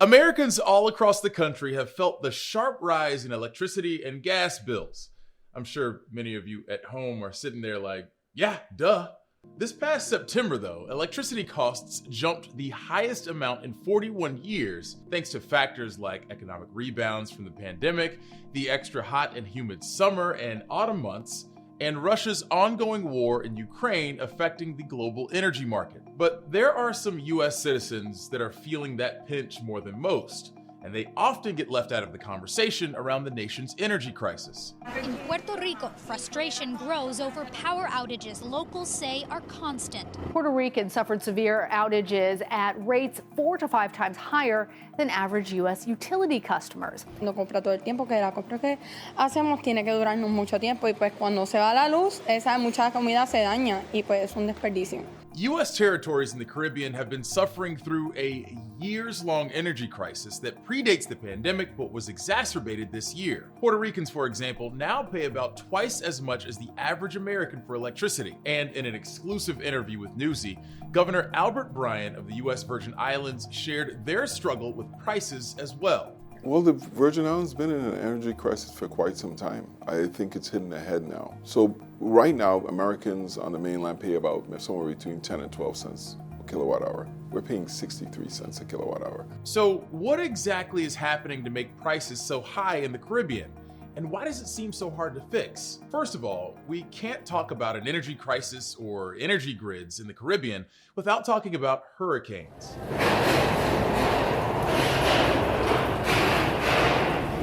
Americans all across the country have felt the sharp rise in electricity and gas bills. I'm sure many of you at home are sitting there like, yeah, duh. This past September, though, electricity costs jumped the highest amount in 41 years, thanks to factors like economic rebounds from the pandemic, the extra hot and humid summer and autumn months, and Russia's ongoing war in Ukraine affecting the global energy market. But there are some US citizens that are feeling that pinch more than most, and they often get left out of the conversation around the nation's energy crisis. In Puerto Rico, frustration grows over power outages locals say are constant. Puerto Ricans suffered severe outages at rates 4 to 5 times higher than average U.S. utility customers. No compra todo el tiempo, que la compra que hacemos tiene que durarnos mucho tiempo y pues cuando se va la luz, esa mucha comida se daña y pues es un desperdicio. U.S. territories in the Caribbean have been suffering through a years-long energy crisis that predates the pandemic but was exacerbated this year. Puerto Ricans, for example, now pay about twice as much as the average American for electricity. And in an exclusive interview with Newsy, Governor Albert Bryant of the U.S. Virgin Islands shared their struggle with prices as well. Well, the Virgin Islands has been in an energy crisis for quite some time. I think it's hitting ahead now. So right now, Americans on the mainland pay about somewhere between 10 and 12 cents a kilowatt hour. We're paying 63 cents a kilowatt hour. So what exactly is happening to make prices so high in the Caribbean? And why does it seem so hard to fix? First of all, we can't talk about an energy crisis or energy grids in the Caribbean without talking about hurricanes.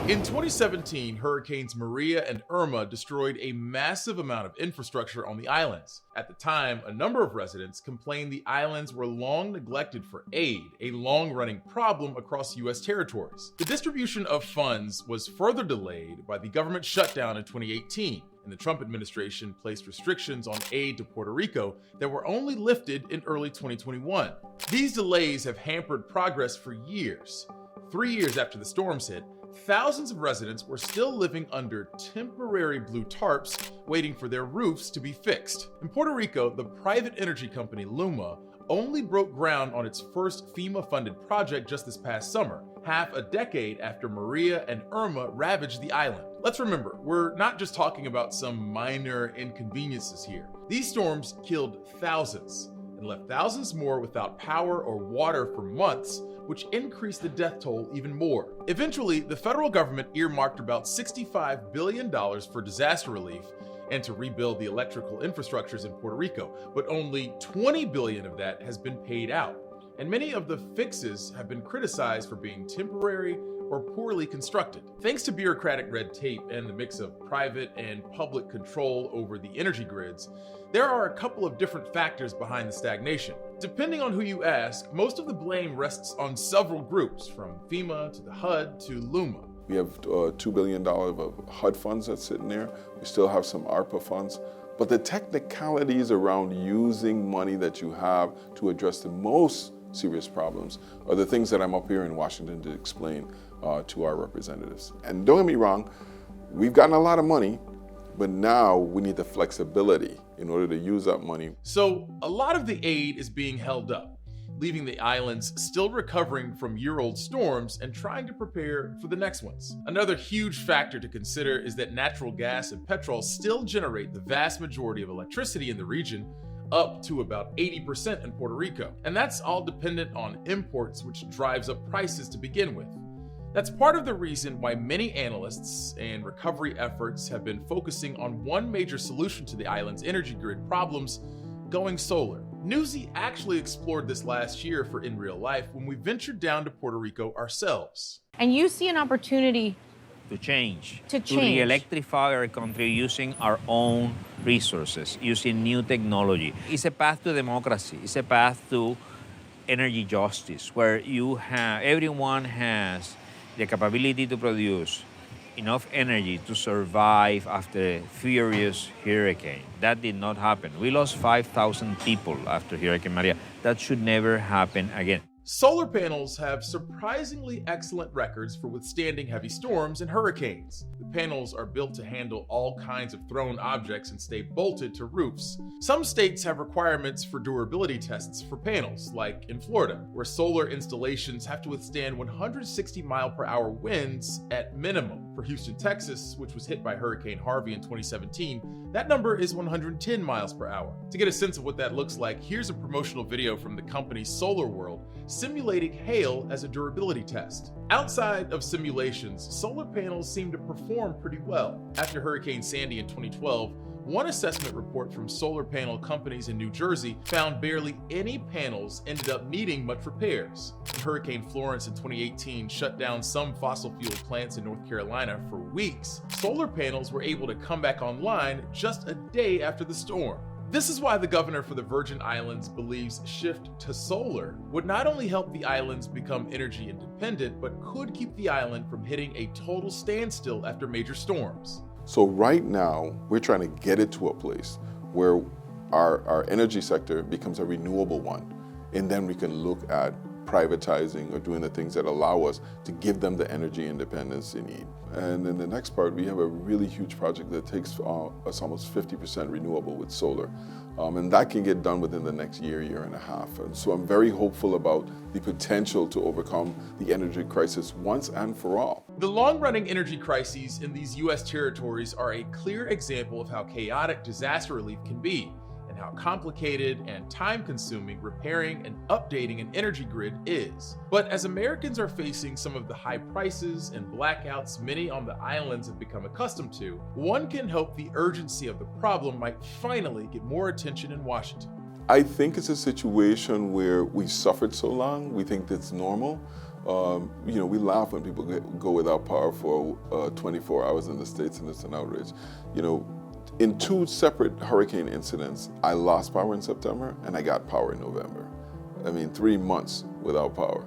In 2017, Hurricanes Maria and Irma destroyed a massive amount of infrastructure on the islands. At the time, a number of residents complained the islands were long neglected for aid, a long-running problem across U.S. territories. The distribution of funds was further delayed by the government shutdown in 2018, and the Trump administration placed restrictions on aid to Puerto Rico that were only lifted in early 2021. These delays have hampered progress for years. 3 years after the storms hit, thousands of residents were still living under temporary blue tarps, waiting for their roofs to be fixed. In Puerto Rico, the private energy company Luma only broke ground on its first FEMA-funded project just this past summer, half a decade after Maria and Irma ravaged the island. Let's remember, we're not just talking about some minor inconveniences here. These storms killed thousands and left thousands more without power or water for months, which increased the death toll even more. Eventually, the federal government earmarked about $65 billion for disaster relief and to rebuild the electrical infrastructures in Puerto Rico, but only $20 billion of that has been paid out. And many of the fixes have been criticized for being temporary or poorly constructed. Thanks to bureaucratic red tape and the mix of private and public control over the energy grids, there are a couple of different factors behind the stagnation. Depending on who you ask, most of the blame rests on several groups, from FEMA to the HUD to Luma. We have $2 billion of HUD funds that's sitting there. We still have some ARPA funds. But the technicalities around using money that you have to address the most serious problems are the things that I'm up here in Washington to explain to our representatives. And don't get me wrong, we've gotten a lot of money, but now we need the flexibility in order to use that money. So a lot of the aid is being held up, leaving the islands still recovering from year-old storms and trying to prepare for the next ones. Another huge factor to consider is that natural gas and petrol still generate the vast majority of electricity in the region, up to about 80% in Puerto Rico. And that's all dependent on imports, which drives up prices to begin with. That's part of the reason why many analysts and recovery efforts have been focusing on one major solution to the island's energy grid problems: going solar. Newsy actually explored this last year for In Real Life when we ventured down to Puerto Rico ourselves. And you see an opportunity to change, to re-electrify our country using our own resources, using new technology. It's a path to democracy. It's a path to energy justice, where everyone has the capability to produce enough energy to survive after a furious hurricane. That did not happen. We lost 5,000 people after Hurricane Maria. That should never happen again. Solar panels have surprisingly excellent records for withstanding heavy storms and hurricanes. The panels are built to handle all kinds of thrown objects and stay bolted to roofs. Some states have requirements for durability tests for panels, like in Florida, where solar installations have to withstand 160-mile-per-hour winds at minimum. For Houston, Texas, which was hit by Hurricane Harvey in 2017, that number is 110 miles per hour. To get a sense of what that looks like, here's a promotional video from the company Solar World simulating hail as a durability test. Outside of simulations, solar panels seem to perform pretty well. After Hurricane Sandy in 2012, one assessment report from solar panel companies in New Jersey found barely any panels ended up needing much repairs. Hurricane Florence in 2018 shut down some fossil fuel plants in North Carolina for weeks. Solar panels were able to come back online just a day after the storm. This is why the governor for the Virgin Islands believes shift to solar would not only help the islands become energy independent, but could keep the island from hitting a total standstill after major storms. So right now, we're trying to get it to a place where our energy sector becomes a renewable one, and then we can look at privatizing or doing the things that allow us to give them the energy independence they need. And in the next part, we have a really huge project that takes us almost 50% renewable with solar. And that can get done within the next year, year and a half. And so I'm very hopeful about the potential to overcome the energy crisis once and for all. The long-running energy crises in these U.S. territories are a clear example of how chaotic disaster relief can be, and how complicated and time-consuming repairing and updating an energy grid is. But as Americans are facing some of the high prices and blackouts many on the islands have become accustomed to, one can hope the urgency of the problem might finally get more attention in Washington. I think it's a situation where we've suffered so long, we think that's normal. We laugh when people go without power for 24 hours in the States, and it's an outrage. In 2 separate hurricane incidents, I lost power in September and I got power in November. 3 months without power.